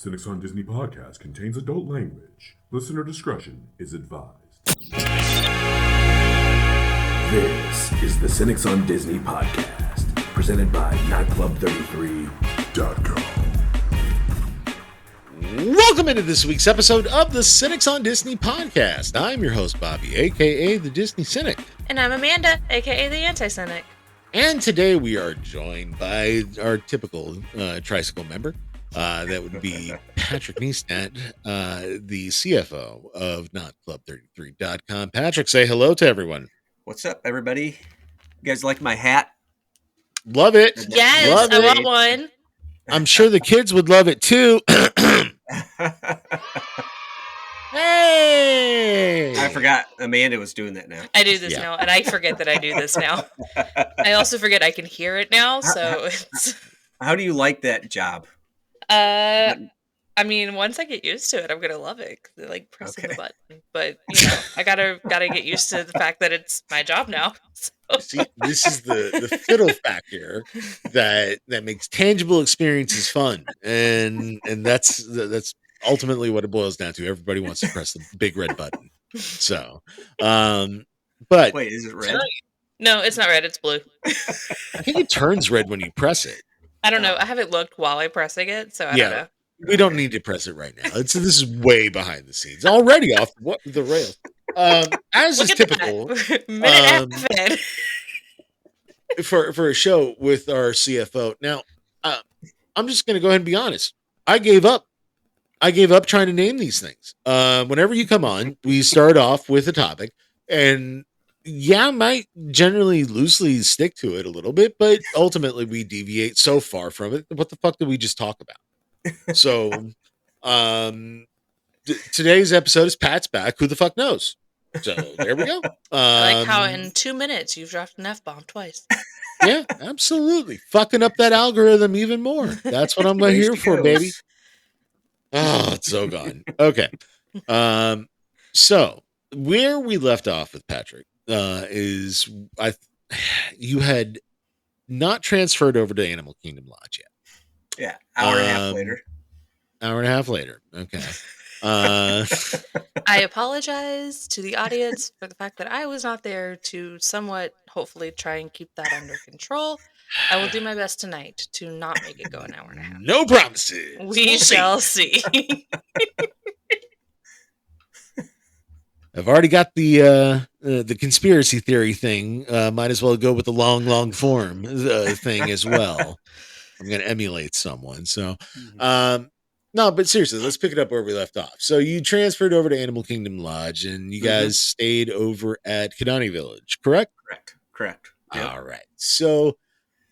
Cynics on Disney podcast contains adult language. Listener discretion is advised. This is the Cynics on Disney podcast, presented by nightclub33.com. Welcome into this week's episode of the Cynics on Disney podcast. I'm your host, Bobby, aka the Disney Cynic. And I'm Amanda, aka the Anti-Cynic. And today we are joined by our typical tricycle member. That would be Patrick Neistat, the CFO of nightclub33.com. Patrick, say hello to everyone. What's up, everybody? You guys like my hat? Love it. Yes, love I it. want one. I'm sure the kids would love it too. Hey! I forgot Amanda was doing that now. I do this now, and I forget that I do this now. I also forget I can hear it now, so it's... How do you like that job? I mean, once I get used to it, I'm gonna love it. Like pressing the button, but you know, I gotta get used to the fact that it's my job now. So. See, this is the fiddle factor that makes tangible experiences fun, and that's ultimately what it boils down to. Everybody wants to press the big red button. So, but wait, is it red? No, it's not red. It's blue. I think it turns red when you press it. I don't know. I haven't looked while I'm pressing it, so I don't know. We don't need to press it right now. This is way behind the scenes. Already off the rails. As is typical. for a show with our CFO. Now, I'm just going to go ahead and be honest. I gave up trying to name these things. Whenever you come on, we start off with a topic, and I might generally loosely stick to it a little bit, but ultimately we deviate so far from it. What the fuck did we just talk about? So, today's episode is Pat's back. Who the fuck knows? So there we go. I like how in 2 minutes you've dropped an F-bomb twice. Yeah, absolutely. Fucking up that algorithm even more. That's what I'm here for, baby. Oh, it's so gone. Okay. So where we left off with Patrick is you had not transferred over to Animal Kingdom Lodge yet. Yeah, hour and a half later. Hour and a half later. Okay. I apologize to the audience for the fact that I was not there to somewhat, hopefully, try and keep that under control. I will do my best tonight to not make it go an hour and a half. No promises. We shall see. I've already got the conspiracy theory thing. Might as well go with the long form thing as well. I'm going to emulate someone. So, no, but seriously, let's pick it up where we left off. So you transferred over to Animal Kingdom Lodge, and you guys stayed over at Kidani Village, correct? Correct. Yep. All right. So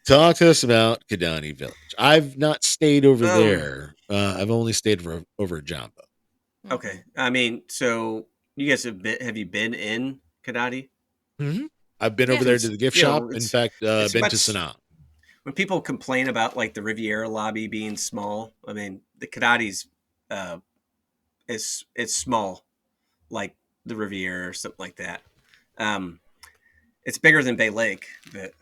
talk to us about Kidani Village. I've not stayed over there. I've only stayed over at Jambo. Okay. I mean, so you guys have you been in Kidani? Mm-hmm. I've been over there to the gift shop. In fact, been to Sanaa. When people complain about like the Riviera lobby being small, I mean, the Kidani's is small, like the Riviera or something like that. It's bigger than Bay Lake, but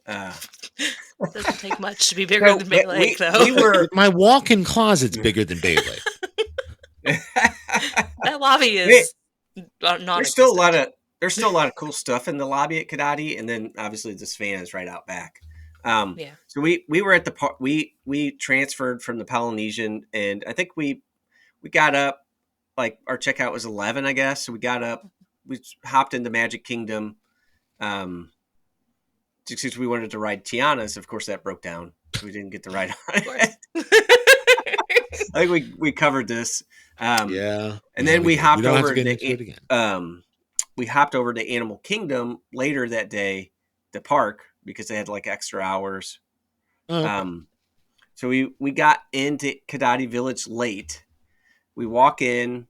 it doesn't take much to be bigger than Bay Lake, though. My walk-in closet's bigger than Bay Lake. That lobby is not. There's still a lot of cool stuff in the lobby at Kidani, and then obviously the Savannah is right out back. So we were at the we transferred from the Polynesian, and I think we got up, like our checkout was 11, I guess. So we got up, we hopped into Magic Kingdom, just because we wanted to ride Tiana's. Of course, that broke down, so we didn't get to ride on it. I think we covered this. And then we hopped over we hopped over to Animal Kingdom later that day, the park, because they had like extra hours. So we got into Kidani Village late. We walk in,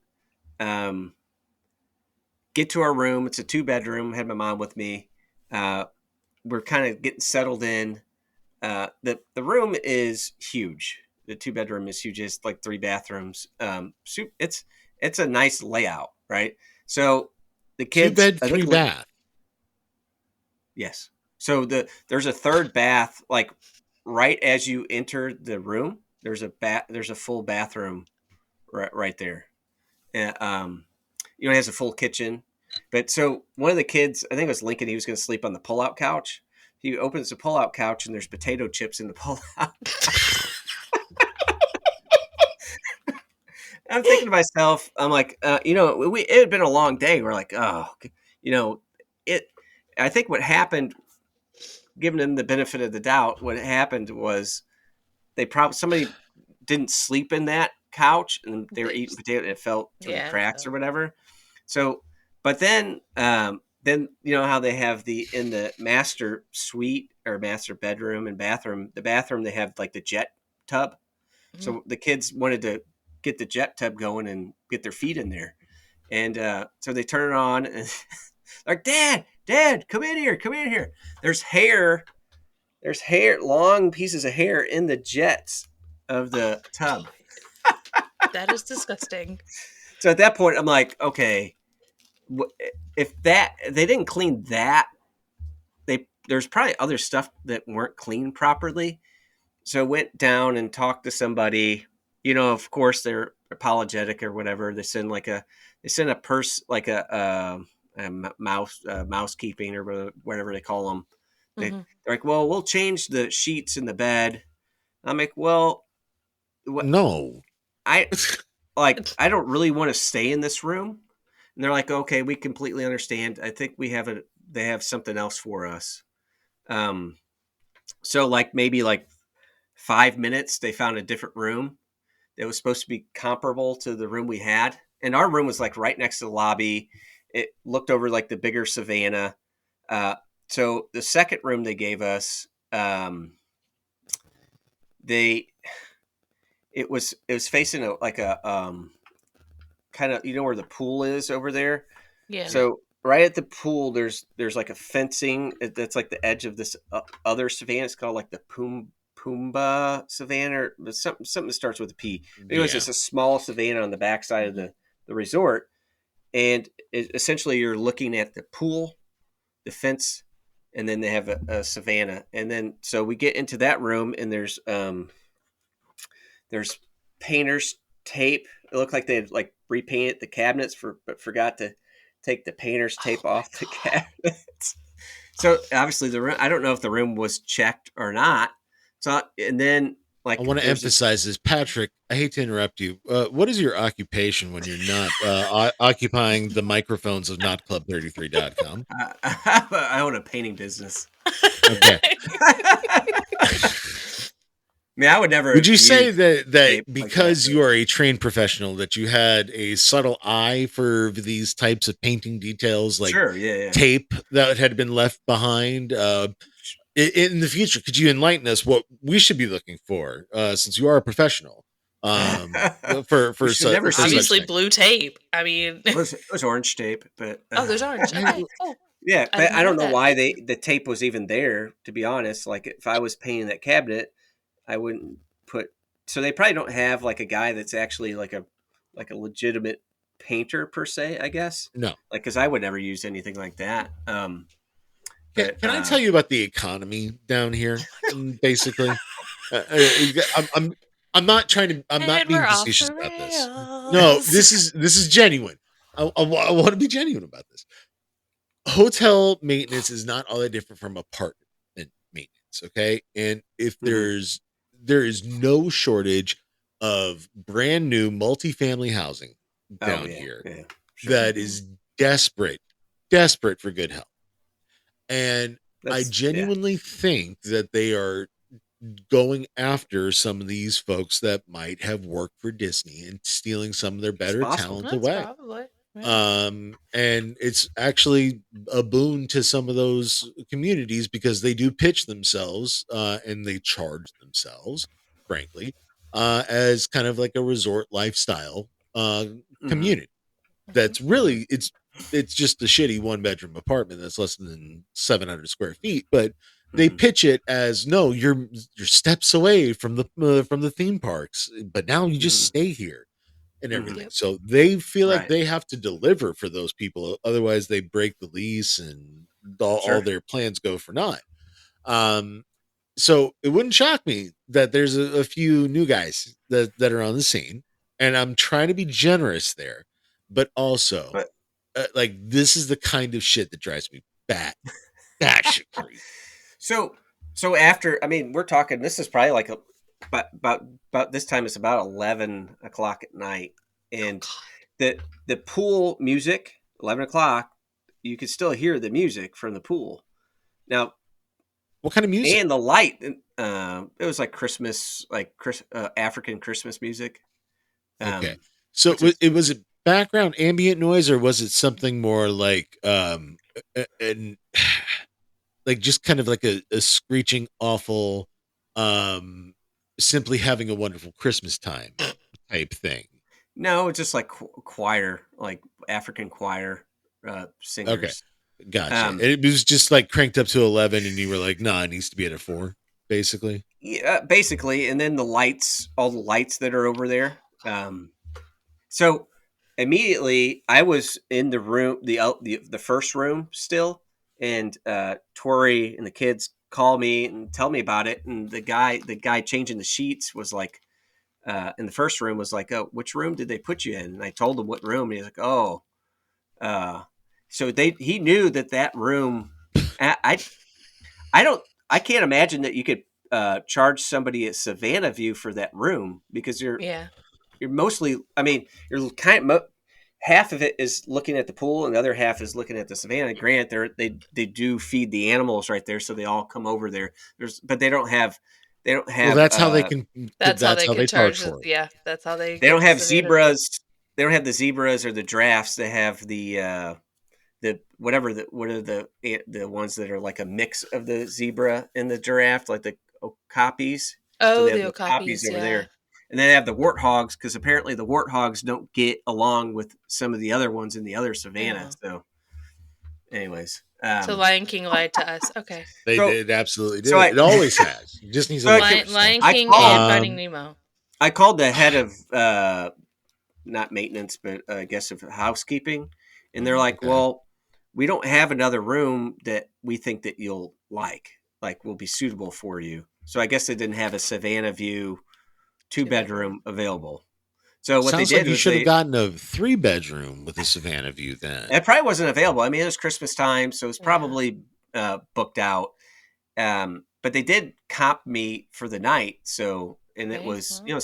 get to our room. It's a 2-bedroom. I had my mom with me. We're kind of getting settled in. The room is huge. The 2-bedroom is huge. It's like 3 bathrooms. It's a nice layout, right? So the kids 2 bed, 3 bath. Yes. So there's a 3rd bath, like right as you enter the room. there's a full bathroom right there. And, it has a full kitchen. But so one of the kids, I think it was Lincoln, he was going to sleep on the pull-out couch. He opens the pull-out couch and there's potato chips in the pull-out. I'm thinking to myself, I'm like, it had been a long day. We're like, oh, I think what happened, giving them the benefit of the doubt, what happened was somebody didn't sleep in that couch and they were eating potato and it fell through the cracks or whatever. So, but then how they have in the master suite or master bedroom and bathroom, the bathroom, they have like the jet tub. Mm-hmm. So the kids wanted to get the jet tub going and get their feet in there. And so they turn it on and like, Dad, come in here. There's hair, long pieces of hair in the jets of the tub. That is disgusting. So at that point, I'm like, okay, if they didn't clean that, there's probably other stuff that weren't cleaned properly. So I went down and talked to somebody. Of course, they're apologetic or whatever. They send a purse, like a mousekeeping or whatever they call them. They're like, well, we'll change the sheets in the bed. I'm like, well, no, I don't really want to stay in this room. And they're like, okay, we completely understand. I think they have something else for us. So maybe 5 minutes, they found a different room that was supposed to be comparable to the room we had. And our room was right next to the lobby. It looked over the bigger savannah. So the second room they gave us, it was facing a kind of, where the pool is over there. Yeah. So right at the pool, there's like a fencing that's the edge of this other savannah. It's called the Pumbaa savannah, or something that starts with a P. It was just a small savannah on the backside of the resort. And essentially you're looking at the pool, the fence, and then they have a savannah. And then, so we get into that room and there's painter's tape. It looked like they had repainted the cabinets but forgot to take the painter's tape off the cabinets. So obviously the room, I don't know if the room was checked or not. So, and then I want to emphasize this, Patrick. I hate to interrupt you. What is your occupation when you're not occupying the microphones of notclub33.com? I own a painting business. Okay. I mean, I would never. Would you say that because you are a trained professional, that you had a subtle eye for these types of painting details, sure, tape that had been left behind? In the future, could you enlighten us what we should be looking for, since you are a professional? For obviously blue tape. I mean, it was orange tape, but there's orange. Okay. Oh. Yeah, but I don't know why the tape was even there. To be honest, if I was painting that cabinet, I wouldn't put. So they probably don't have a guy that's actually a legitimate painter per se, I guess. No, because I would never use anything like that. Can I tell you about the economy down here? Basically, I'm not trying to. I'm not being facetious about this. No, this is genuine. I want to be genuine about this. Hotel maintenance is not all that different from apartment maintenance. Okay, and if there is no shortage of brand new multifamily housing down here that is desperate for good health. And I genuinely think that they are going after some of these folks that might have worked for Disney and stealing some of their better talent away. Probably. Yeah. And it's actually a boon to some of those communities because they do pitch themselves and they charge themselves, frankly, as kind of like a resort lifestyle community. That's really it's just a shitty 1-bedroom apartment that's less than 700 square feet, but they pitch it as, no, you're steps away from the theme parks, but now you just stay here and everything. So they feel like they have to deliver for those people, otherwise they break the lease and all their plans go for naught. So it wouldn't shock me that there's a few new guys that are on the scene, and I'm trying to be generous there, but also like this is the kind of shit that drives me batshit crazy. So after, I mean, we're talking. This is probably like about this time. It's about 11 o'clock at night, and the pool music 11 o'clock. You could still hear the music from the pool. Now, what kind of music? And the light. It was like Christmas, like African Christmas music. Okay, so it was a background ambient noise, or was it something more like and like just kind of like a screeching awful simply having a wonderful Christmas time type thing? No, it's just like choir, like African choir singers. Okay, gotcha. It was just like cranked up to 11 and you were like, nah, it needs to be at a 4 basically. Yeah, basically. And then the lights, all the lights that are over there. So immediately I was in the room, the first room still, and Tori and the kids call me and tell me about it. And the guy changing the sheets was like, in the first room was like, oh, which room did they put you in? And I told him what room. And he's like, oh, so he knew that room. I can't imagine that you could charge somebody at Savannah View for that room, because you're mostly, I mean, you're kind of half of it is looking at the pool and the other half is looking at the Savannah. Grant, they do feed the animals right there, so they all come over there. But they don't have. Well, that's how they can. That's how they charge for it. Yeah, that's how they. They don't have zebras. They don't have the zebras or the giraffes. They have the what are the ones that are like a mix of the zebra and the giraffe, like the okapis. Oh, so the okapis over there. And then they have the warthogs, because apparently the warthogs don't get along with some of the other ones in the other savannah. Yeah. So, anyways, so Lion King lied to us. Okay, it absolutely did. So it always has. You just need to Lion King and Finding Nemo. I called the head of not maintenance, but I guess of housekeeping, and they're like, well, we don't have another room that we think that you'll like will be suitable for you. So I guess they didn't have a Savannah View 2-bedroom available. So what Sounds they did like you should have gotten a 3-bedroom with a Savannah View then. It probably wasn't available. I mean, it was Christmas time, so it's probably booked out. But they did comp me for the night, so it was a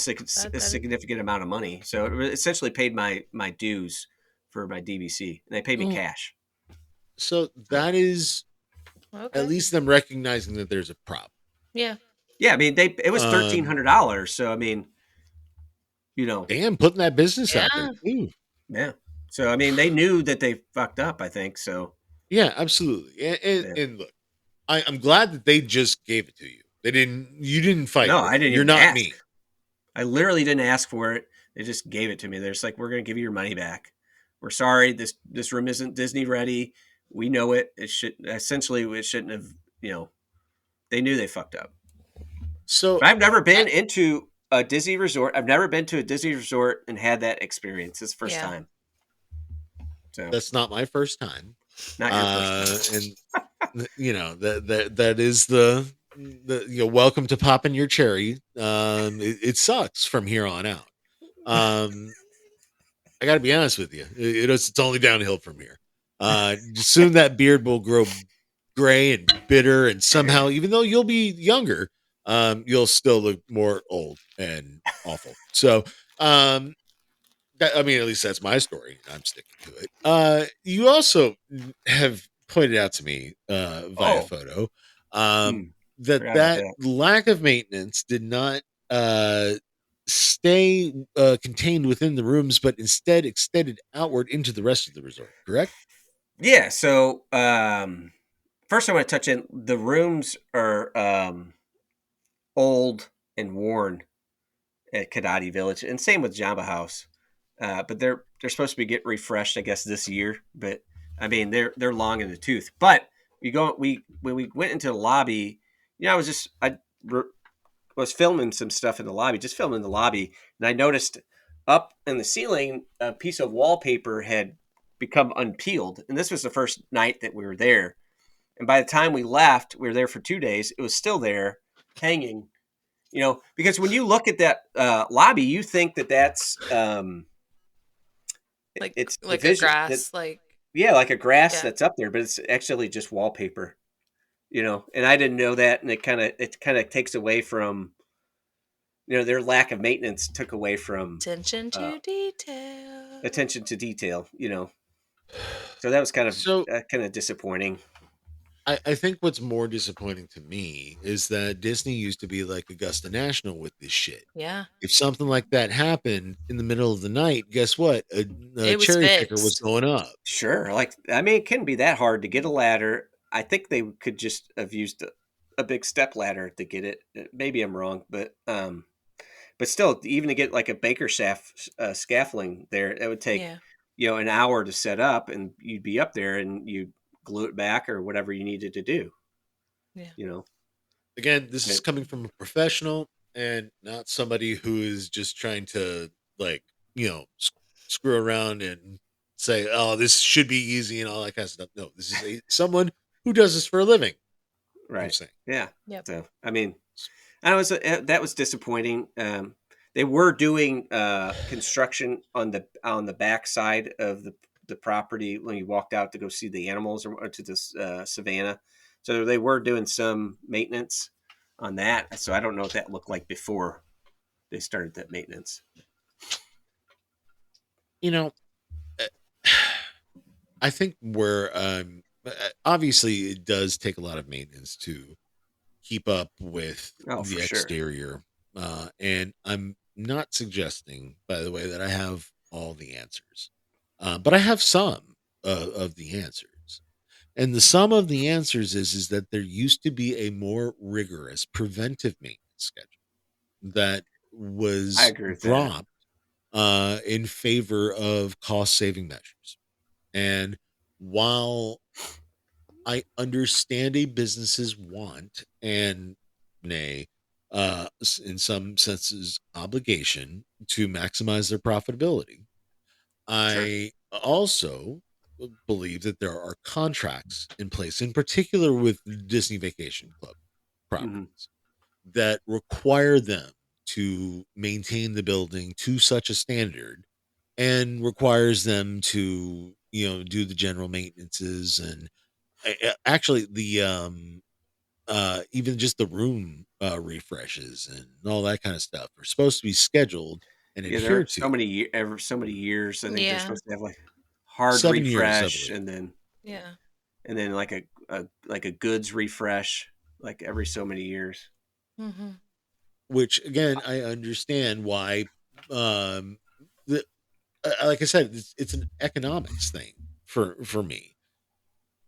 significant amount of money. So it essentially paid my dues for my DVC, and they paid me cash. So that is at least them recognizing that there's a problem. Yeah. Yeah, I mean, it was $1,300. So I mean, damn, putting that business out there. Ooh. Yeah. So I mean, they knew that they fucked up, I think. So yeah, absolutely. And look, I'm glad that they just gave it to you. You didn't fight. No, I didn't. You're not ask. Me. I literally didn't ask for it. They just gave it to me. They're just like, we're going to give you your money back. We're sorry. This room isn't Disney ready. We know it. It shouldn't have, they knew they fucked up. So but I've never been into a Disney resort. I've never been to a Disney resort and had that experience. It's the first time. So that's not my first time. Not your first time. And that is the welcome to popping your cherry. It sucks from here on out. I got to be honest with you. It's only downhill from here. Soon that beard will grow gray and bitter, and somehow, even though you'll be younger, you'll still look more old and awful. So, at least that's my story. I'm sticking to it. You also have pointed out to me via photo that lack of maintenance did not stay contained within the rooms, but instead extended outward into the rest of the resort. Correct? Yeah. So first, I want to touch in the rooms are old and worn at Kadati Village, and same with Jamba House. But they're supposed to get refreshed, I guess, this year. But I mean, they're long in the tooth. But when we went into the lobby, I was filming some stuff in the lobby, just filming the lobby, and I noticed up in the ceiling a piece of wallpaper had become unpeeled, and this was the first night that we were there. And by the time we left, we were there for 2 days. It was still there, hanging. Because when you look at that lobby, you think that's it's like a grass, like a grass that's up there, but it's actually just wallpaper. And I didn't know that, and it kind of takes away from their lack of maintenance took away from attention to detail. So that was kind of disappointing. I think what's more disappointing to me is that Disney used to be like Augusta National with this shit. Yeah. If something like that happened in the middle of the night, guess what? A cherry picker was going up. Sure. It couldn't be that hard to get a ladder. I think they could just have used a big step ladder to get it. Maybe I'm wrong, but still, even to get like a baker shaft scaffolding there, it would take an hour to set up, and you'd be up there and you glue it back or whatever you needed to do. Yeah. Again, this is coming from a professional and not somebody who is just trying to screw around and say, "Oh, this should be easy" and all that kind of stuff. No, this is someone who does this for a living. Right. Yeah. Yep. So, I mean, that was disappointing. They were doing construction on the back side of the property when you walked out to go see the animals or to the savannah. So they were doing some maintenance on that. So I don't know what that looked like before they started that maintenance. I think obviously it does take a lot of maintenance to keep up with the exterior. Sure. And I'm not suggesting, by the way, that I have all the answers, but I have some of the answers. And the sum of the answers is that there used to be a more rigorous preventive maintenance schedule that was dropped in favor of cost-saving measures. And while I understand a business's want and in some senses, obligation to maximize their profitability, I also believe that there are contracts in place, in particular with Disney Vacation Club properties, that require them to maintain the building to such a standard and requires them to, do the general maintenances and actually the even just the room refreshes and all that kind of stuff are supposed to be scheduled and adhered to. So many years. I think they're supposed to have like hard 7 refresh years, and then and then like a goods refresh like every so many years. Mm-hmm. Which again, I understand why. Like I said, it's an economics thing for me.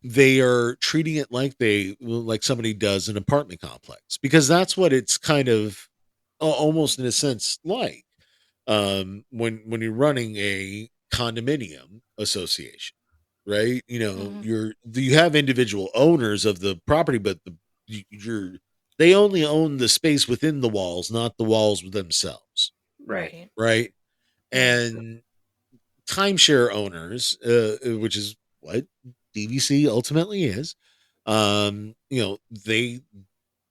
They are treating it like somebody does an apartment complex, because that's what it's kind of almost in a sense like when you're running a condominium association, right? You have individual owners of the property, but they only own the space within the walls, not the walls themselves. Right. And timeshare owners, which is what DVC ultimately is, they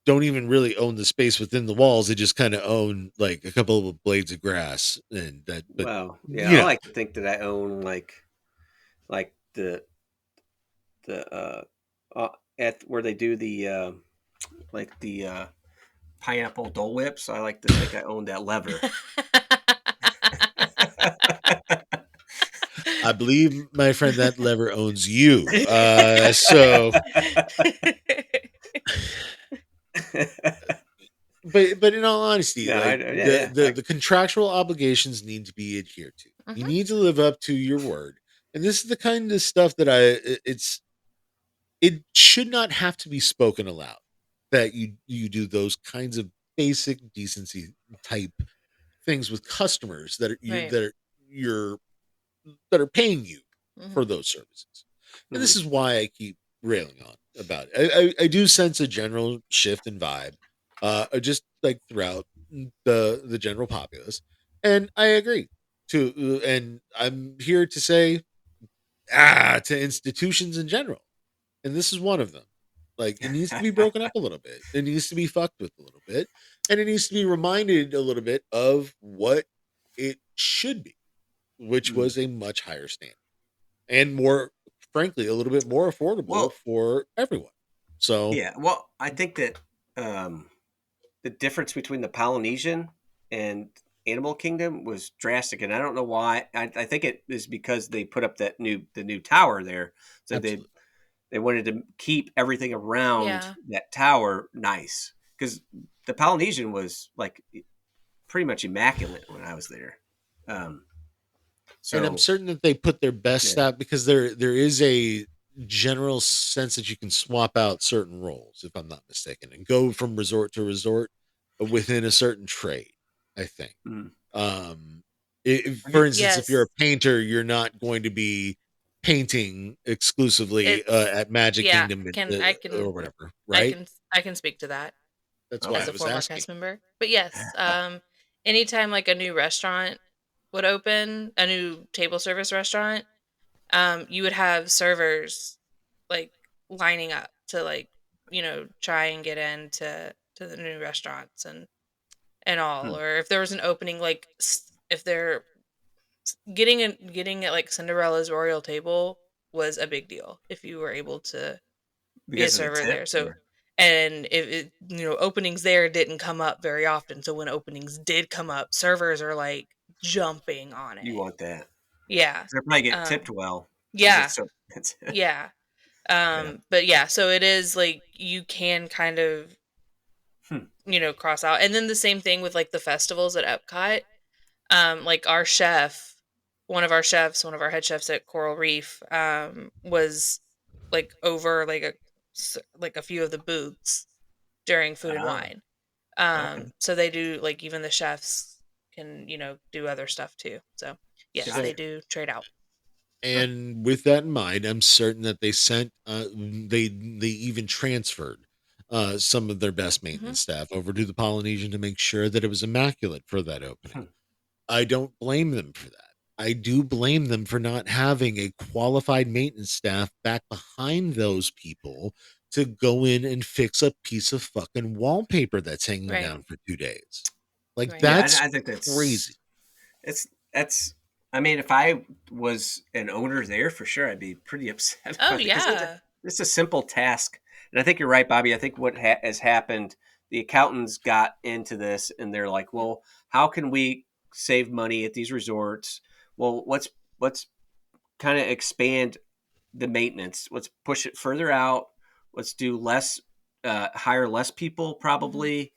don't even really own the space within the walls. They just kind of own like a couple of blades of grass and that. But I like to think that I own like the at where they do the the pineapple Dole Whips. I like to think I own that lever. I believe, my friend, that lever owns you. So, but in all honesty, the contractual obligations need to be adhered to. Mm-hmm. You need to live up to your word, and this is the kind of stuff that it should not have to be spoken aloud. That you do those kinds of basic decency type things with customers that are paying you for those services. And this is why I keep railing on about it. I do sense a general shift in vibe, just like throughout the general populace. And I agree and I'm here to say, to institutions in general. And this is one of them. Like, it needs to be broken up a little bit. It needs to be fucked with a little bit, and it needs to be reminded a little bit of what it should be, which was a much higher standard and more, frankly, a little bit more affordable for everyone. So yeah, well, I think that the difference between the Polynesian and Animal Kingdom was drastic, and I don't know why. I think it is because they put up the new tower there, so absolutely. they wanted to keep everything around Yeah. that tower nice, because the Polynesian was like pretty much immaculate when I was there. And I'm certain that they put their best out, because there is a general sense that you can swap out certain roles, if I'm not mistaken, and go from resort to resort within a certain trade, I think. For instance, if you're a painter, you're not going to be painting exclusively at Magic Kingdom or whatever, right? I can speak to that. That's why as I a was former asking. cast member. But yes, anytime like a new restaurant would open, a new table service restaurant, you would have servers like lining up to like, try and get into the new restaurants and all. Or if there was an opening, like if they're getting at like Cinderella's royal table was a big deal if you were able to be a because of the server there. tip. So, and if it, openings there didn't come up very often. So when openings did come up, servers are like jumping on it. You want that? Yeah. They probably get tipped well. Yeah. So yeah. But yeah, so it is like you can kind of, cross out. And then the same thing with like the festivals at Epcot. Like our chef, one of our head chefs at Coral Reef, was like over like a few of the booths during Food and Wine. So they do like, even the chefs can, do other stuff too. So yes, they do trade out. And with that in mind, I'm certain that they sent they even transferred some of their best maintenance staff over to the Polynesian to make sure that it was immaculate for that opening. I don't blame them for that. I do blame them for not having a qualified maintenance staff back behind those people to go in and fix a piece of fucking wallpaper that's hanging down for 2 days. Like, that's I think that's crazy. That's. I mean, if I was an owner there, for sure, I'd be pretty upset. Oh yeah, it's a simple task, and I think you're right, Bobby. I think what has happened, the accountants got into this, and they're like, "Well, how can we save money at these resorts? Well, let's kind of expand the maintenance. Let's push it further out. Let's do less, hire less people, probably."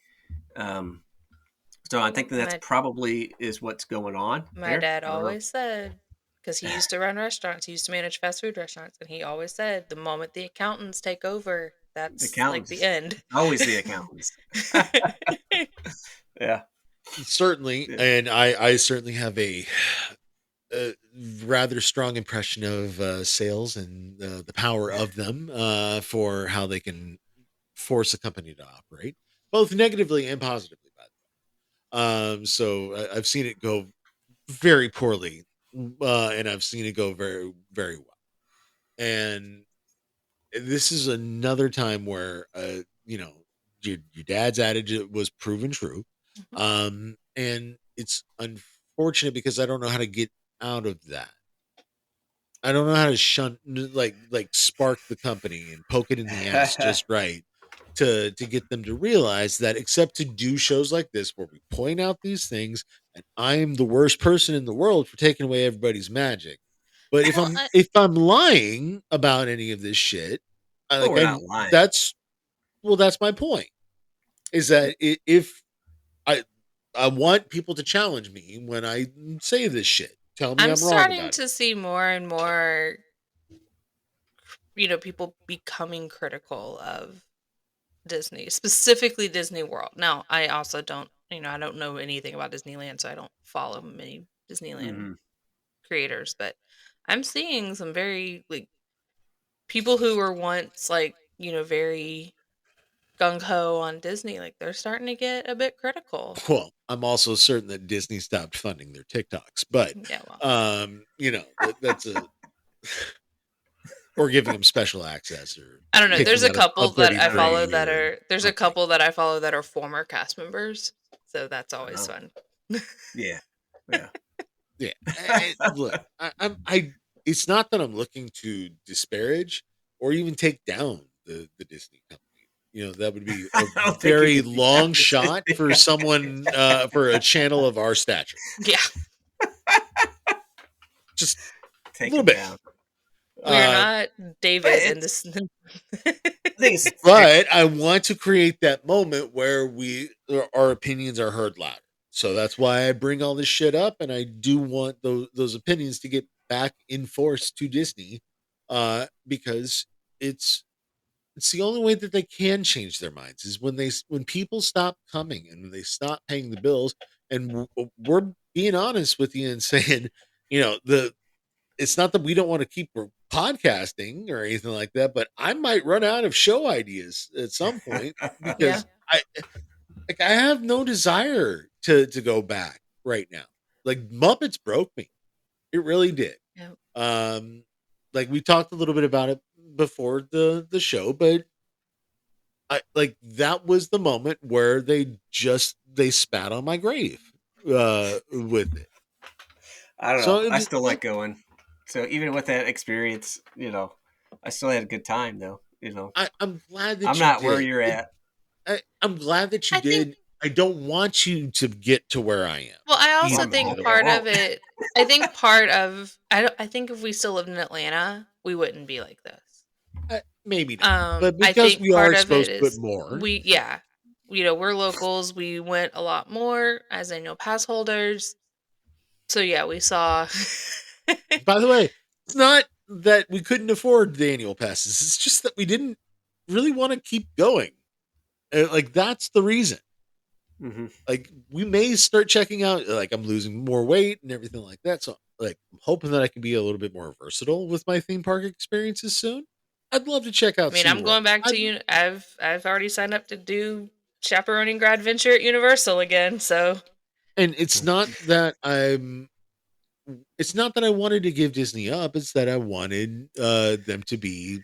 So I think that's probably is what's going on. My dad always said, because he used to run restaurants, he used to manage fast food restaurants, and he always said, the moment the accountants take over, that's like the end. Always the accountants. Yeah, certainly. Yeah. And I certainly have a rather strong impression of sales and the power of them for how they can force a company to operate, both negatively and positively, by the way. So I've seen it go very poorly, and I've seen it go very, very well. And this is another time where, your dad's adage was proven true. And it's unfortunate because I don't know how to get out of that. I don't know how to like spark the company and poke it in the ass just right to get them to realize that, except to do shows like this where we point out these things, and I'm the worst person in the world for taking away everybody's magic. But if I'm lying about any of this shit, we're not lying. That's my point. Is that if I want people to challenge me when I say this shit. Tell me I'm wrong. I'm starting to see more and more, people becoming critical of Disney, specifically Disney World. Now, I also don't, I don't know anything about Disneyland, so I don't follow many Disneyland creators, but I'm seeing some very like people who were once like, very gung-ho on Disney, like they're starting to get a bit critical. Well, I'm also certain that Disney stopped funding their TikToks, but yeah, well. That's a or giving them special access, or I don't know. There's a couple that I follow that are a couple that I follow that are former cast members, so that's always fun. Yeah. Look, it's not that I'm looking to disparage or even take down the Disney company. That would be a very long shot for someone, for a channel of our stature. Yeah. Just take a little bit. Down. We're not David in this. But I want to create that moment where our opinions are heard louder. So that's why I bring all this shit up, and I do want those opinions to get back in force to Disney, because it's the only way that they can change their minds is when people stop coming and when they stop paying the bills. And we're being honest with you and saying, it's not that we don't want to keep podcasting or anything like that, but I might run out of show ideas at some point because I have no desire to go back right now. Like Muppets broke me. It really did. Yeah. Like we talked a little bit about it before the show, but that was the moment where they spat on my grave with it. I don't know. I still like going. So even with that experience, I still had a good time though. I'm glad that I'm not where you're at. I'm glad that you did. I don't want you to get to where I am. Well, I also think part of it. I think I think if we still lived in Atlanta, we wouldn't be like this. Maybe not. But because we are supposed to put more. We're locals. We went a lot more as annual pass holders. So yeah, we saw. By the way, it's not that we couldn't afford the annual passes. It's just that we didn't really want to keep going. That's the reason. Mm-hmm. Like we may start checking out. Like I'm losing more weight and everything like that. So I'm hoping that I can be a little bit more versatile with my theme park experiences soon. I'd love to check out. I mean, I'm going back to I've already signed up to do chaperoning grad venture at Universal again. So, and it's not that I wanted to give Disney up. It's that I wanted them to be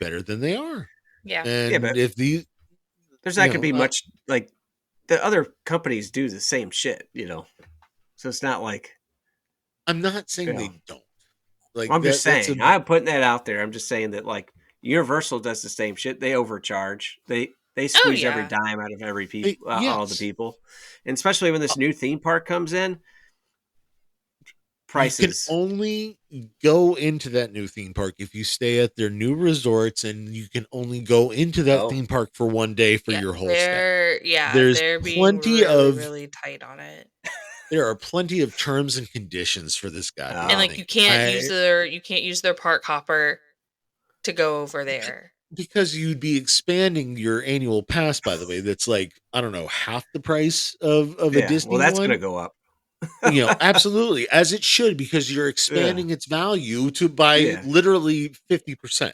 better than they are. Yeah. And but if there's not going to be much like the other companies do the same shit, So it's not like I'm not saying they don't. I'm just saying I'm putting that out there. I'm just saying that Universal does the same shit. They overcharge. They squeeze every dime out of every people, all the people, and especially when this new theme park comes in. Prices. You can only go into that new theme park if you stay at their new resorts, and you can only go into that theme park for one day for your whole stay. Yeah, there's they're plenty being of really tight on it. There are plenty of terms and conditions for this guy, and you can't use their park hopper to go over there because you'd be expanding your annual pass. By the way, that's I don't know, half the price of a Disney. Well, that's going to go up. Absolutely, as it should, because you're expanding its value by literally 50%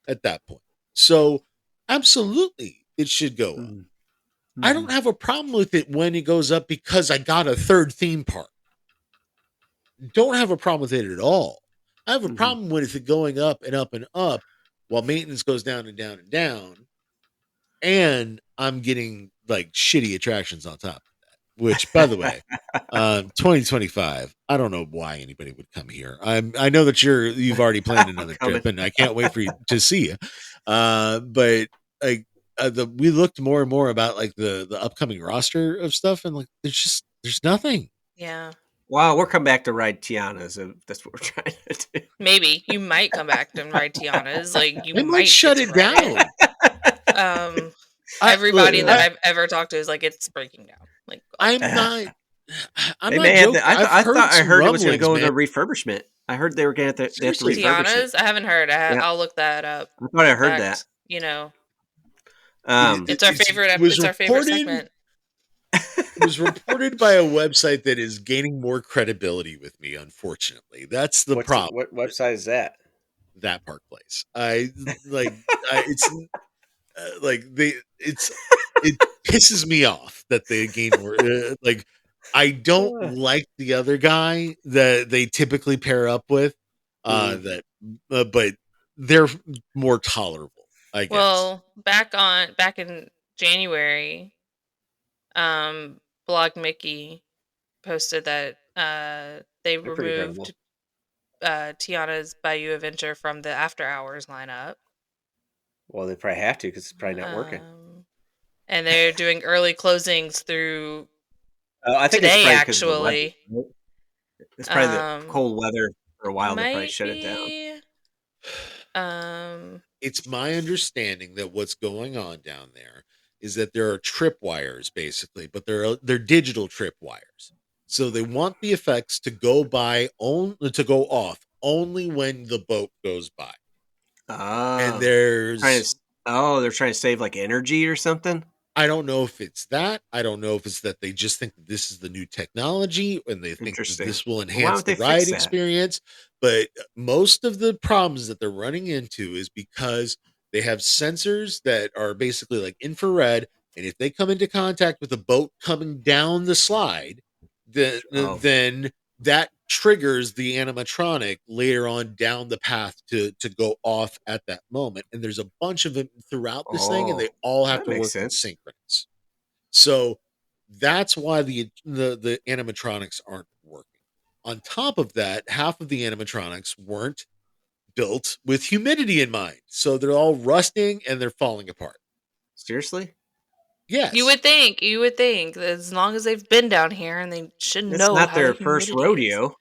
at that point. So absolutely it should go up. Mm-hmm. I don't have a problem with it when it goes up because I got a third theme park. Don't have a problem with it at all. I have a problem with it going up and up and up while maintenance goes down and down and down, and I'm getting shitty attractions on top. Which, by the way, 2025, I don't know why anybody would come here. I know that you've already planned another trip, and I can't wait for you to see you. But we looked more and more about the upcoming roster of stuff, and there's nothing. Yeah. Wow, we'll come back to ride Tiana's. That's what we're trying to do. Maybe you might come back to ride Tiana's. You might shut it down. Everybody that I've ever talked to is it's breaking down. I'm not joking. I thought I heard it was going to go into refurbishment. I heard they were going to have to refurbish Tiana's? I haven't heard. I'll look that up. I thought I heard that. It's our favorite. It's our favorite segment. It was reported by a website that is gaining more credibility with me. Unfortunately, that's the problem. What website is that? That Park Place. It pisses me off that they gain more. I don't like the other guy that they typically pair up with. But they're more tolerable, I guess. Well, back in January, Blog Mickey posted that they removed Tiana's Bayou Adventure from the After Hours lineup. Well, they probably have to because it's probably not working. And they're doing early closings through I think today, it's actually. It's probably the cold weather for a while. They probably shut it down. It's my understanding that what's going on down there is that there are tripwires, basically, but they're digital tripwires. So they want the effects to go off only when the boat goes by. And they're trying to save like energy or something. I don't know if it's that. I don't know if it's that they just think that this is the new technology and they think that this will enhance the ride experience. But most of the problems that they're running into is because they have sensors that are basically like infrared. And if they come into contact with a boat coming down the slide, then that triggers the animatronic later on down the path to go off at that moment. And there's a bunch of them throughout this thing, and they all have to work in synchronous. So that's why the animatronics aren't working. On top of that, half of the animatronics weren't built with humidity in mind. So they're all rusting and they're falling apart. Seriously? Yes. You would think as long as they've been down here and they should know. It's not their first rodeo.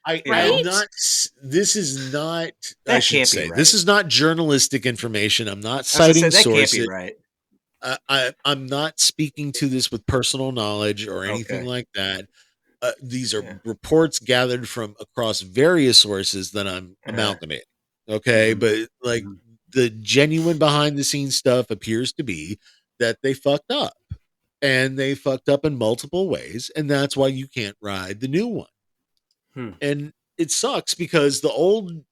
This is not. I should say right. This is not journalistic information. I'm not citing that sources. Can't be right. I'm not speaking to this with personal knowledge or anything like that. These are reports gathered from across various sources that I'm amalgamating. Okay, but like the genuine behind the scenes stuff appears to be that they fucked up. And they fucked up in multiple ways, and that's why you can't ride the new one. And it sucks because the old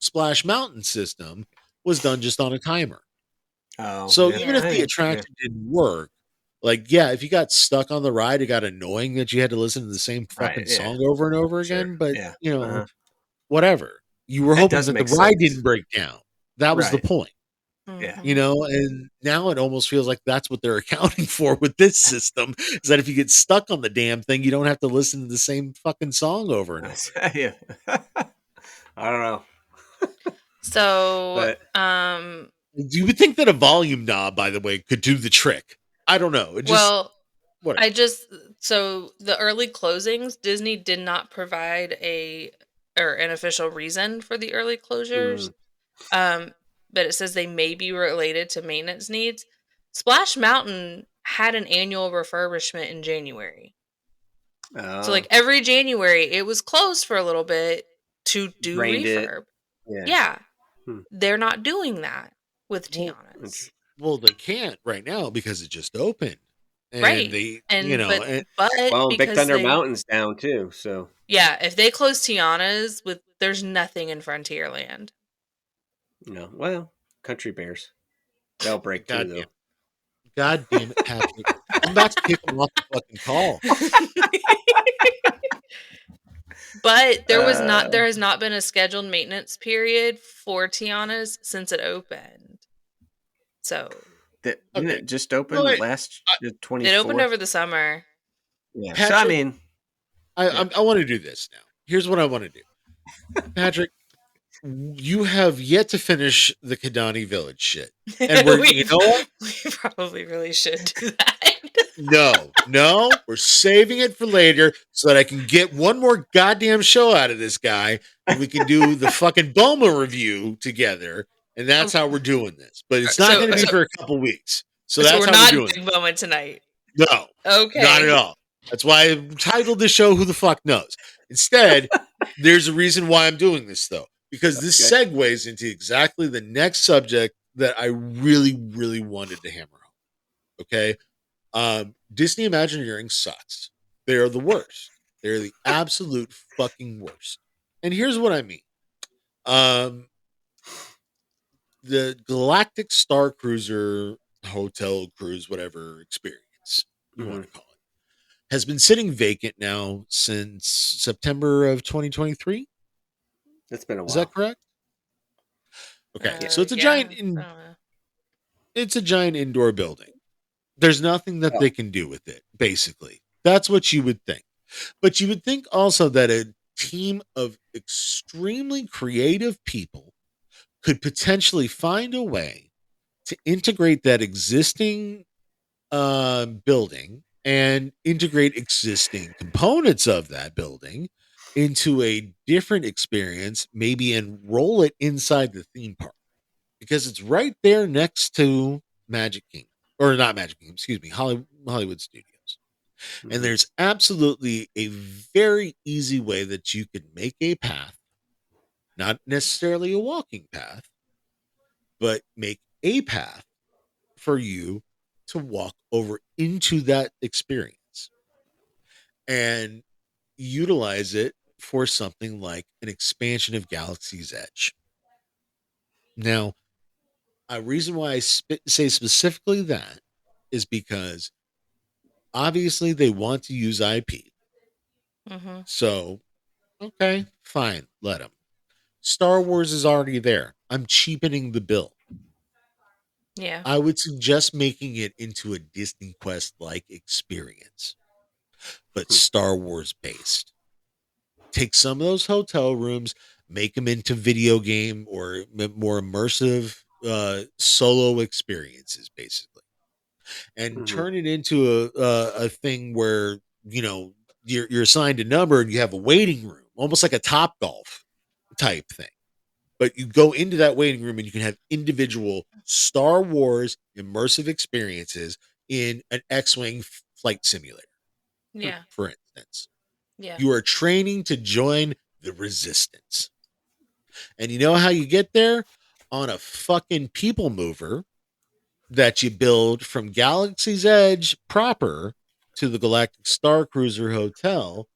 Splash Mountain system was done just on a timer. Even if the attraction didn't work, like, if you got stuck on the ride, it got annoying that you had to listen to the same fucking song over and over again. But, whatever. You were hoping that the ride didn't break down. That was the point. Yeah. And now it almost feels like that's what they're accounting for with this system is that if you get stuck on the damn thing, you don't have to listen to the same fucking song over and over. I don't know. So, you would think that a volume knob, by the way, could do the trick. I don't know. So the early closings, Disney did not provide an official reason for the early closures. But it says they may be related to maintenance needs. Splash Mountain had an annual refurbishment in January. So like every January, it was closed for a little bit to do refurb. Yeah. They're not doing that with Tiana's. Well, they can't right now because it just opened. And they, Big Thunder Mountain's down too. So yeah, if they close Tiana's, there's nothing in Frontierland. No, well, Country Bears. They'll break too, though. God damn it, Patrick. I'm about to kick him off the fucking call. But there has not been a scheduled maintenance period for Tiana's since it opened. So didn't it just open last 24th? It opened over the summer. Yeah. Patrick, so I mean, I want to do this now. Here's what I want to do. Patrick, you have yet to finish the Kidani Village shit. And you know what? We probably really should do that. No, we're saving it for later so that I can get one more goddamn show out of this guy and we can do the fucking Boma review together. And that's how we're doing this. But it's not going to be for a couple weeks. So that's we're how not we're doing Big Boma tonight. No. Okay. Not at all. That's why I titled the show Who the Fuck Knows. Instead, there's a reason why I'm doing this, though. Because this segues into exactly the next subject that I really, really wanted to hammer home. Okay? Disney Imagineering sucks. They are the worst. They're the absolute fucking worst. And here's what I mean. The Galactic Star Cruiser Hotel Cruise, whatever experience you want to call it, has been sitting vacant now since September of 2023. It's been a while. Is that correct? Okay, so it's a it's a giant indoor building. There's nothing that they can do with it, basically. That's what you would think. But you would think also that a team of extremely creative people could potentially find a way to integrate that existing building and integrate existing components of that building into a different experience, maybe enroll it inside the theme park because it's right there next to Magic Kingdom, or not Magic Kingdom, excuse me, Hollywood Studios. Mm-hmm. And there's absolutely a very easy way that you could make a path, not necessarily a walking path, but make a path for you to walk over into that experience and utilize it for something like an expansion of Galaxy's Edge. Now, a reason why I say specifically that is because obviously they want to use IP. Mm-hmm. So, okay, fine, let them. Star Wars is already there. I'm cheapening the bill. Yeah. I would suggest making it into a Disney Quest like experience, but Star Wars based. Take some of those hotel rooms, make them into video game or more immersive solo experiences, basically, and turn it into a thing where you're assigned a number and you have a waiting room, almost like a Top Golf type thing. But you go into that waiting room and you can have individual Star Wars immersive experiences in an X-Wing flight simulator. Yeah. For instance. Yeah. You are training to join the Resistance. And you know how you get there? On a fucking people mover that you build from Galaxy's Edge proper to the Galactic Star Cruiser Hotel,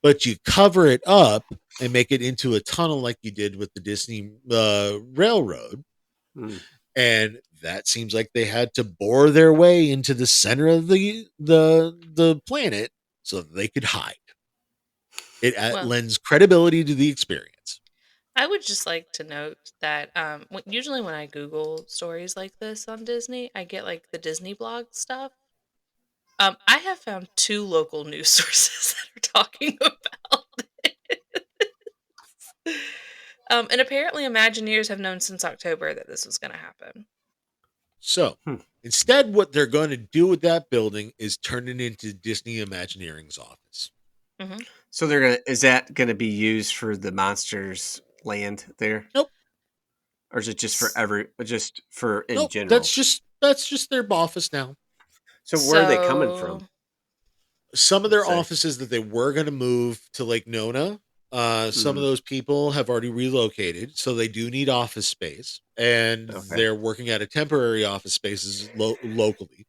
but you cover it up and make it into a tunnel like you did with the Disney Railroad. And that seems like they had to bore their way into the center of the planet so that they could hide. It lends credibility to the experience. I would just like to note that usually when I Google stories like this on Disney, I get like the Disney blog stuff. I have found 2 local news sources that are talking about this. And apparently Imagineers have known since October that this was going to happen. So instead, what they're going to do with that building is turn it into Disney Imagineering's office. Mm-hmm. So is that going to be used for the Monsters land there? Nope. Or is it just for in general? That's just their office now. So where are they coming from? Some of their offices that they were going to move to Lake Nona, some of those people have already relocated, so they do need office space, and they're working at a temporary office spaces locally.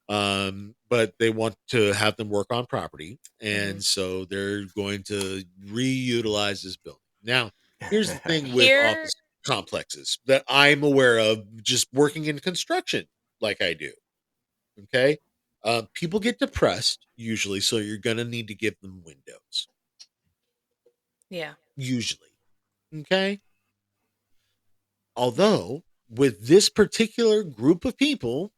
But they want to have them work on property, and so they're going to reutilize this building. Now, here's the thing with office complexes that I'm aware of just working in construction like I do. Okay. People get depressed usually, so you're going to need to give them windows. Yeah. Usually. Okay. Although, with this particular group of people,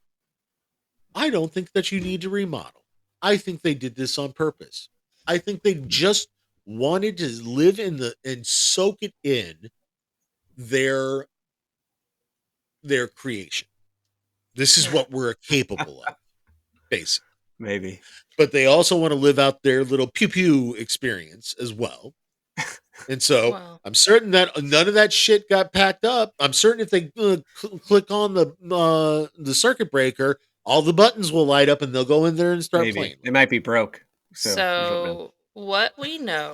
I don't think that you need to remodel. I think they did this on purpose. I think they just wanted to live and soak it in their creation. This is what we're capable of, basically. Maybe. But they also want to live out their little pew-pew experience as well. And so I'm certain that none of that shit got packed up. I'm certain if they click on the circuit breaker, all the buttons will light up and they'll go in there and start playing. It might be broke. So what we know,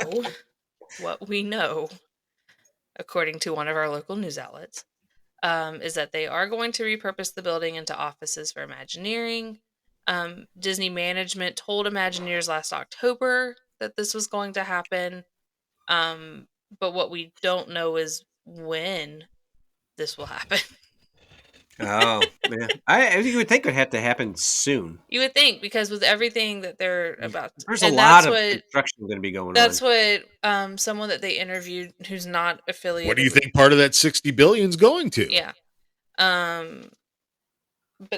according to one of our local news outlets, is that they are going to repurpose the building into offices for Imagineering. Disney management told Imagineers last October that this was going to happen. But what we don't know is when this will happen. Oh, yeah. I you would think it would have to happen soon. You would think, because with everything that they're about, there's a lot of construction going to be going on. That's what someone that they interviewed who's not affiliated. What do you think part of that $60 billion is going to? Yeah. But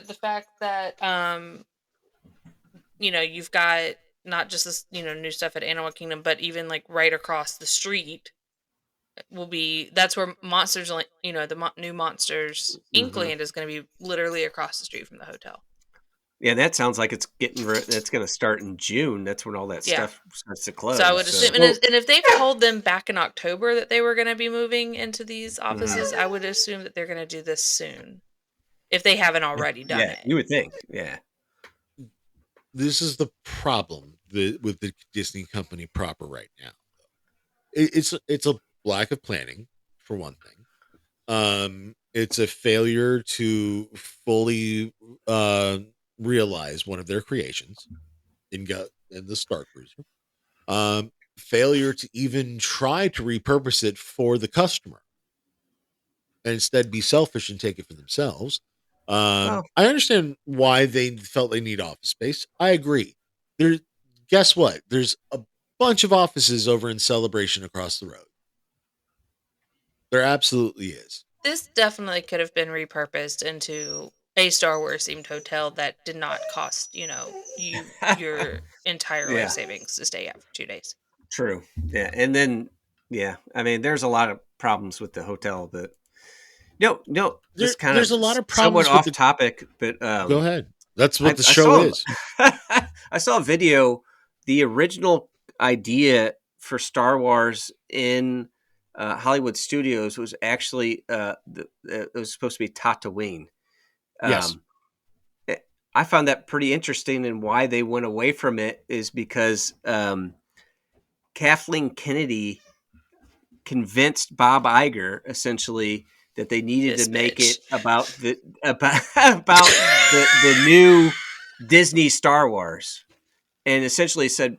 the fact that you've got not just this, new stuff at Animal Kingdom, but even like right across the street that's where Monsters, the new Monsters Inc. land is going to be literally across the street from the hotel. Yeah, that sounds like that's going to start in June. That's when all that stuff starts to close. So I would assume, and if they've told them back in October that they were going to be moving into these offices, I would assume that they're going to do this soon, if they haven't already done it. You would think, yeah. This is the problem with the Disney company proper right now. It's a lack of planning, for one thing. It's a failure to fully realize one of their creations in the Star Cruiser. Failure to even try to repurpose it for the customer, and instead be selfish and take it for themselves. I understand why they felt they need office space. I agree. Guess what? There's a bunch of offices over in Celebration across the road. There absolutely is. This definitely could have been repurposed into a Star Wars themed hotel that did not cost, you your entire life savings to stay at for 2 days. True. Yeah. And then, I mean, there's a lot of problems with the hotel, but no, there's a lot of problems somewhat off topic, but go ahead. That's what the show is. I saw a video. The original idea for Star Wars in Hollywood Studios was actually it was supposed to be Tatooine. Yes. I found that pretty interesting, and why they went away from it is because Kathleen Kennedy convinced Bob Iger essentially that they needed to make it about the new Disney Star Wars, and essentially said,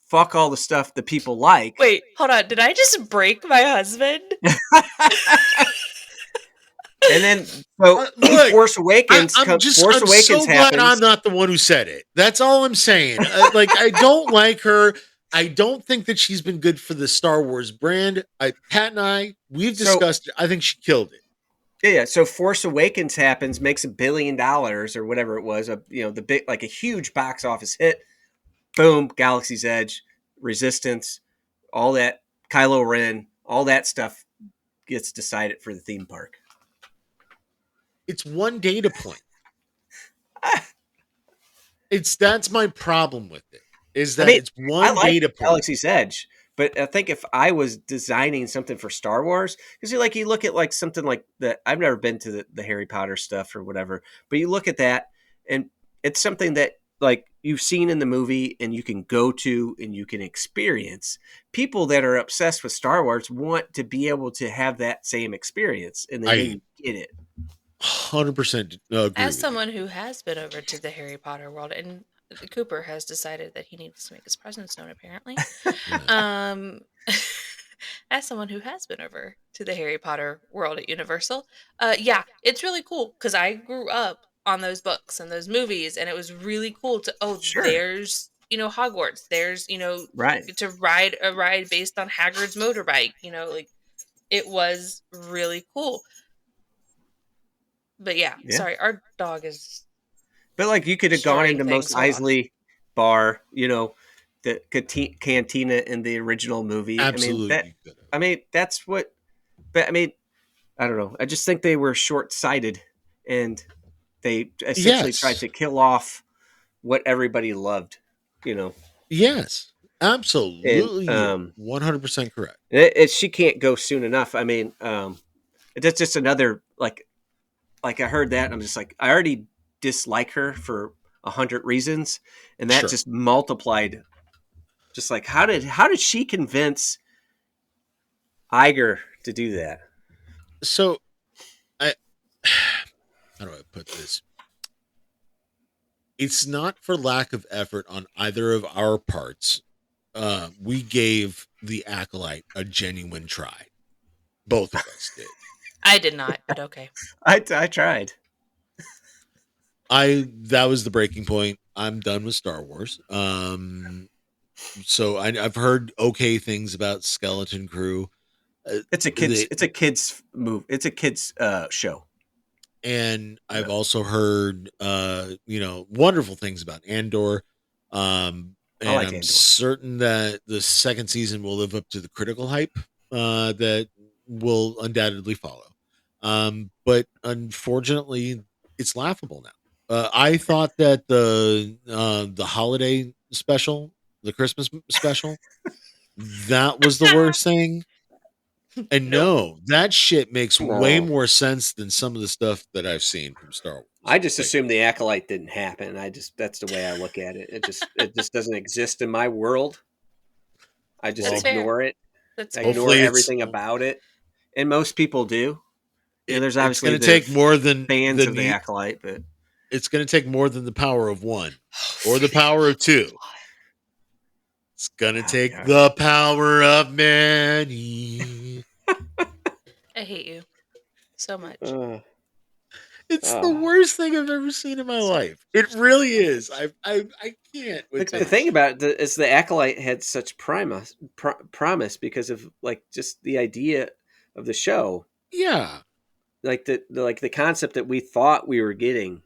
fuck all the stuff that people like. Wait, hold on. Did I just break my husband? And then look, Force Awakens. I'm so glad I'm not the one who said it. That's all I'm saying. I don't like her. I don't think that she's been good for the Star Wars brand. Pat and we've discussed it. I think she killed it. Yeah. So Force Awakens happens, makes $1 billion or whatever it was. The big, like a huge box office hit. Boom, Galaxy's Edge, Resistance, all that, Kylo Ren, all that stuff gets decided for the theme park. It's one data point. That's my problem with it. Is that it's one data point. Galaxy's Edge, but I think if I was designing something for Star Wars, because you look at something like that. I've never been to the Harry Potter stuff or whatever, but you look at that and it's something that you've seen in the movie and you can go to and you can experience. People that are obsessed with Star Wars want to be able to have that same experience, and they didn't get it. 100% agree. As someone who has been over to the Harry Potter world, and Cooper has decided that he needs to make his presence known, apparently. As someone who has been over to the Harry Potter world at Universal, it's really cool because I grew up on those books and those movies, and it was really cool to there's Hogwarts, there's to ride a ride based on Hagrid's motorbike, it was really cool. But sorry, our dog is. But you could have gone into Mos Eisley bar, the cantina in the original movie. Absolutely. That's what. But I don't know. I just think they were short-sighted, and they essentially tried to kill off what everybody loved. Yes, absolutely. 100% correct. She can't go soon enough. That's just another I heard that and I'm just I already dislike her for 100 reasons, and that just multiplied. Just how did she convince Iger to do that? So, how do I put this? It's not for lack of effort on either of our parts. We gave the Acolyte a genuine try. Both of us did. I did not, but okay. I tried. That was the breaking point. I'm done with Star Wars. So I've heard okay things about Skeleton Crew. It's a kids move. It's a kids show. And I've also heard wonderful things about Andor. And I'm Andor. certain that the second season will live up to the critical hype that will undoubtedly follow. But unfortunately, it's laughable now. I thought that the holiday special, the Christmas special, that was the worst thing. And no, that shit makes way more sense than some of the stuff that I've seen from Star Wars. I just assume the Acolyte didn't happen. That's the way I look at it. It just doesn't exist in my world. I just ignore it. I ignore everything about it, and most people do. There's obviously going to take more than fans of the Acolyte, but it's going to take more than the power of one or the power of two. It's going to take the power of many. I hate you so much. It's the worst thing I've ever seen in my life. It really is. I can't. The thing about it is the Acolyte had such promise because of like just the idea of the show. Yeah. Like the concept that we thought we were getting,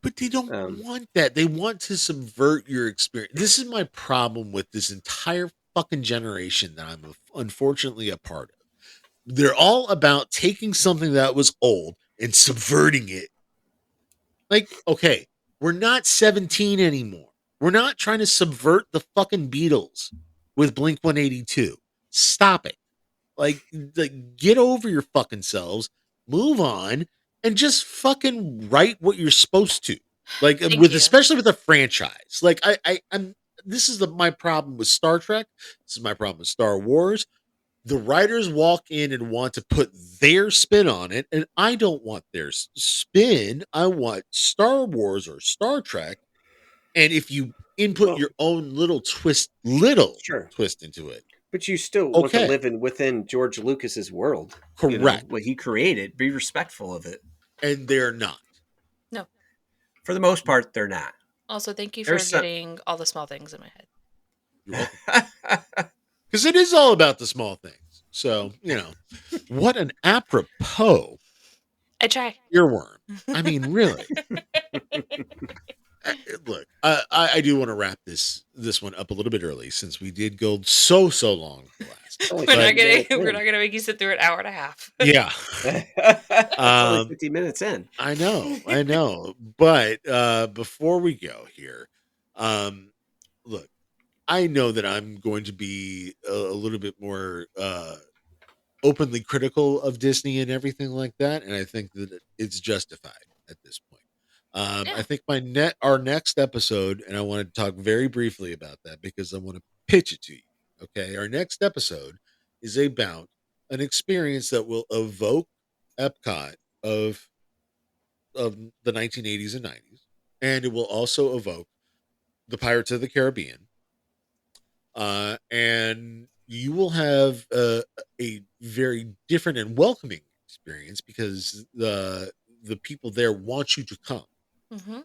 But they don't want that. They want to subvert your experience. This is my problem with this entire fucking generation that I'm unfortunately a part of. They're all about taking something that was old and subverting it. Like, okay, we're not 17 anymore. We're not trying to subvert the fucking Beatles with Blink 182. Stop it. Like get over your fucking selves, move on, and just fucking write what you're supposed to. Like especially with a franchise. Like I'm this is my problem with Star Trek. This is my problem with Star Wars. The writers walk in and want to put their spin on it, and I don't want their spin. I want Star Wars or Star Trek. And if you input your own little twist into it, but you still want to live within George Lucas's world. Correct. What he created. Be respectful of it. And they're not. No. For the most part, they're not. Also, thank you for getting all the small things in my head. Because it is all about the small things. So, what an apropos. I try. Earworm. I mean, really. Look, I do want to wrap this one up a little bit early since we did go so long last. We're not gonna make you sit through an hour and a half. Yeah. It's only 50 minutes in. I know. But before we go here, look, I know that I'm going to be a little bit more openly critical of Disney and everything like that, and I think that it's justified at this point. I think our next episode, and I want to talk very briefly about that because I want to pitch it to you. Okay, our next episode is about an experience that will evoke Epcot of the 1980s and 90s, and it will also evoke the Pirates of the Caribbean. And you will have a very different and welcoming experience because the people there want you to come. Mm-hmm.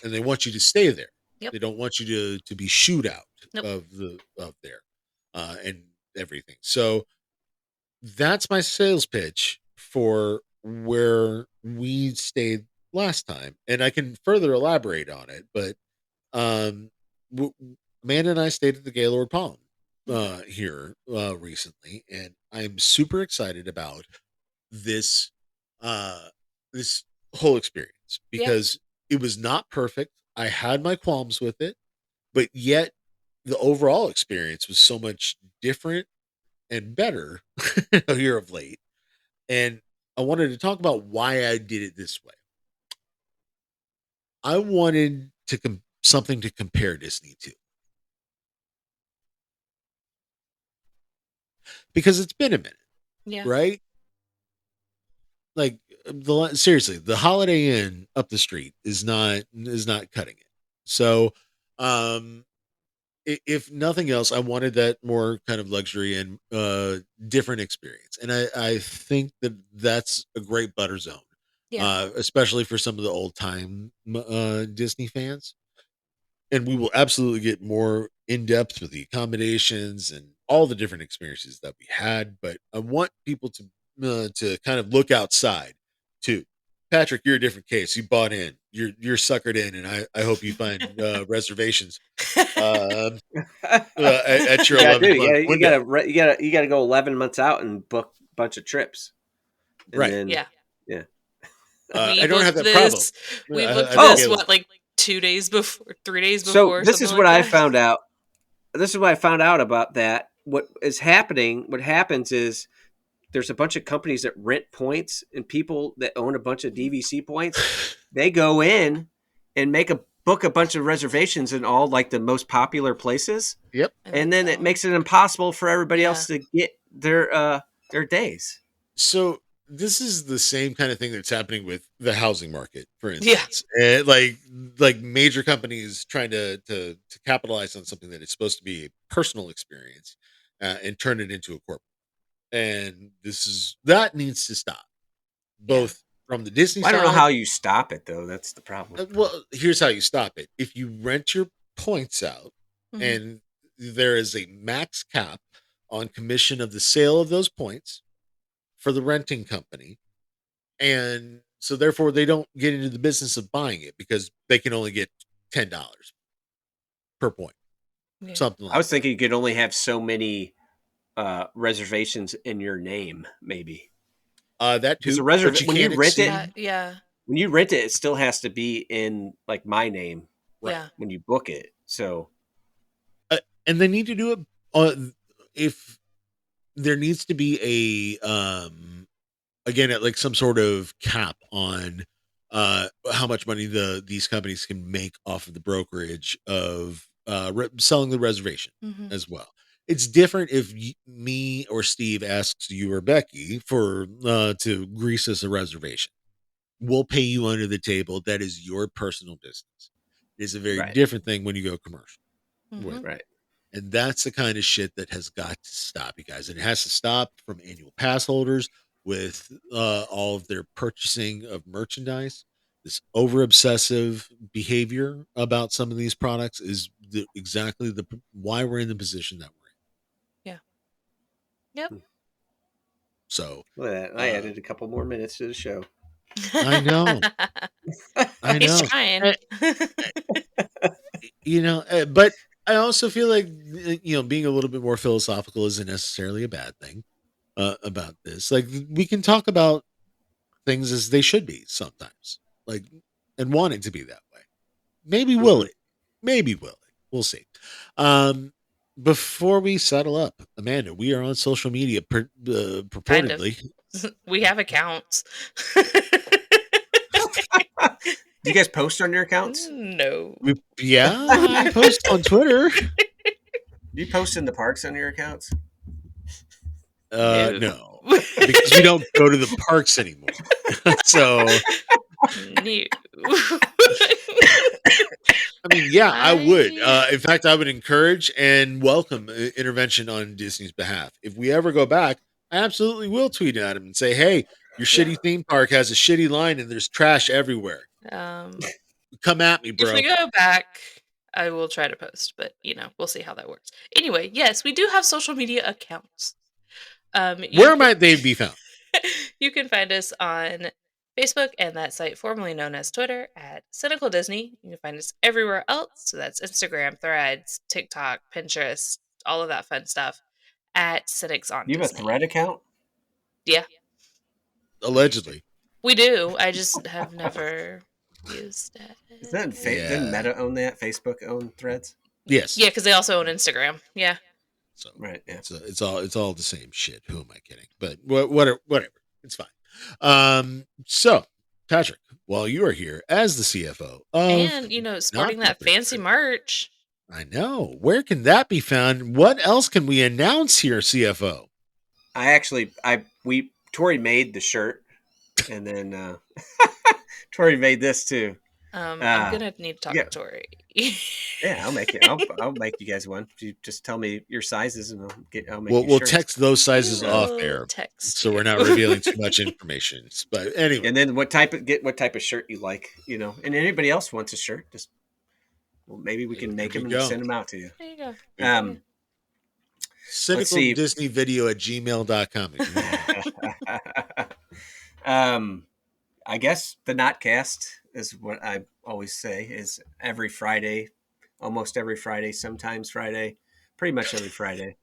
And they want you to stay there. Yep. They don't want you to be shooed out nope. of there and everything. So that's my sales pitch for where we stayed last time, and I can further elaborate on it. But Amanda and I stayed at the Gaylord Palms here recently, and I'm super excited about this this whole experience because it was not perfect. I had my qualms with it, but yet the overall experience was so much different and better here of late. And I wanted to talk about why I did it this way. I wanted to something to compare Disney to. Because it's been a minute, right? Like seriously, the Holiday Inn up the street is not cutting it. So, if nothing else, I wanted that more kind of luxury and different experience, and I think that that's a great butter zone, especially for some of the old time Disney fans. And we will absolutely get more in depth with the accommodations and all the different experiences that we had. But I want people to kind of look outside too. Patrick, you're a different case. You bought in. You're suckered in, and I hope you find reservations at your 11-month window. You gotta go 11 months out and book a bunch of trips. And right. Then, yeah. I don't have that problem. We booked this like 2 days before, 3 days before. So this is what I found out. This is what I found out about that. What happens is there's a bunch of companies that rent points, and people that own a bunch of DVC points, they go in and book a bunch of reservations in all like the most popular places. Yep. And then it makes it impossible for everybody else to get their days. So this is the same kind of thing that's happening with the housing market, for instance. Yeah. Like major companies trying to capitalize on something that is supposed to be a personal experience and turn it into a corporate. And that needs to stop. Both from the Disney side. I don't know how you stop it, though. That's the problem. Well, here's how you stop it. If you rent your points out and there is a max cap on commission of the sale of those points for the renting company, and so therefore they don't get into the business of buying it because they can only get $10 per point. Yeah. Something like I was thinking you could only have so many reservations in your name, maybe. That too. When you rent it, when you rent it, it still has to be in like my name. Yeah. When you book it, so. And they need to do it if there needs to be a again at like some sort of cap on how much money these companies can make off of the brokerage of selling the reservation as well. It's different if me or Steve asks you or Becky for to grease us a reservation. We'll pay you under the table. That is your personal business. It is a very different thing when you go commercial. Right. And that's the kind of shit that has got to stop, you guys. And it has to stop from annual pass holders with all of their purchasing of merchandise. This over obsessive behavior about some of these products is exactly why we're in the position that we're in. Yep. So I added a couple more minutes to the show. I know. He's trying. But I also feel like being a little bit more philosophical isn't necessarily a bad thing about this. Like we can talk about things as they should be sometimes, like and want it to be that way. Maybe will it? Maybe will it? We'll see. Before we settle up, Amanda, we are on social media purportedly. Kind of. We have accounts. Do you guys post on your accounts? No. I post on Twitter. Do you post in the parks on your accounts? No. Because we don't go to the parks anymore. So no. I mean, yeah, I would. In fact, I would encourage and welcome intervention on Disney's behalf. If we ever go back, I absolutely will tweet at him and say, hey, your shitty theme park has a shitty line and there's trash everywhere. Come at me, bro. If we go back, I will try to post, but we'll see how that works. Anyway, yes, we do have social media accounts. Where might they be found? You can find us on Facebook and that site formerly known as Twitter at Cynical Disney. You can find us everywhere else. So that's Instagram, Threads, TikTok, Pinterest, all of that fun stuff at Cynics on Disney. You have a Thread account? Yeah. Allegedly. We do. I just have never used it. Didn't Meta own that? Facebook own Threads? Yes. Yeah, because they also own Instagram. Yeah. So right. Yeah. It's all the same shit. Who am I kidding? But whatever. It's fine. So Patrick, while you are here as the CFO and sporting that fancy merch. I know. Where can that be found? What else can we announce here, CFO? Tori made the shirt, and then Tori made this too. I'm gonna need to talk to Tori. Yeah, I'll make it. I'll make you guys one. You just tell me your sizes, and I'll make. We'll text those sizes off air, so we're not revealing too much information. But anyway, and then what type of shirt you like, and anybody else wants a shirt, just maybe we can make them and send them out to you. There you go. cynicaldisneyvideo@gmail.com. I guess the Notcast is what I always say is every Friday, almost every Friday, sometimes Friday, pretty much every Friday.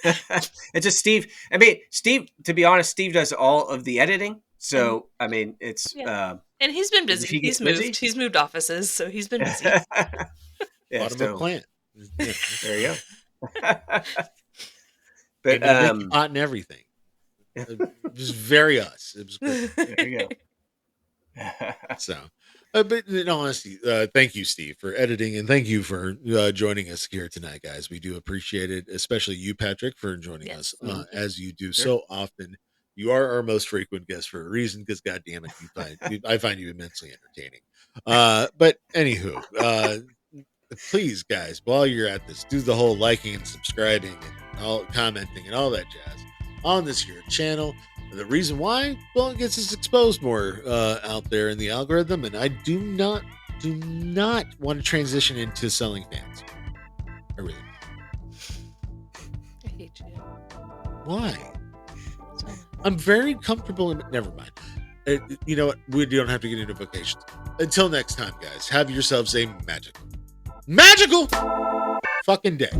It's just Steve. I mean, Steve, to be honest, Steve does all of the editing. So, I mean, it's, and he's been busy. He's moved offices. So he's been busy. Bottom of plant. Yeah. There you go. But, hot and everything. It was very us. It was good. There you go. So, but in honesty, thank you, Steve, for editing, and thank you for joining us here tonight, guys. We do appreciate it, especially you, Patrick, for joining us as you do so often. You are our most frequent guest for a reason, because God damn it, I find you immensely entertaining. But anywho, please, guys, while you're at this, do the whole liking and subscribing and all commenting and all that jazz on this here channel. The reason why, well, it gets us exposed more out there in the algorithm, and I do not want to transition into selling fans. I really I hate you. Why? I'm very comfortable in. Never mind. You know what? We don't have to get into vocations. Until next time, guys. Have yourselves a magical fucking day.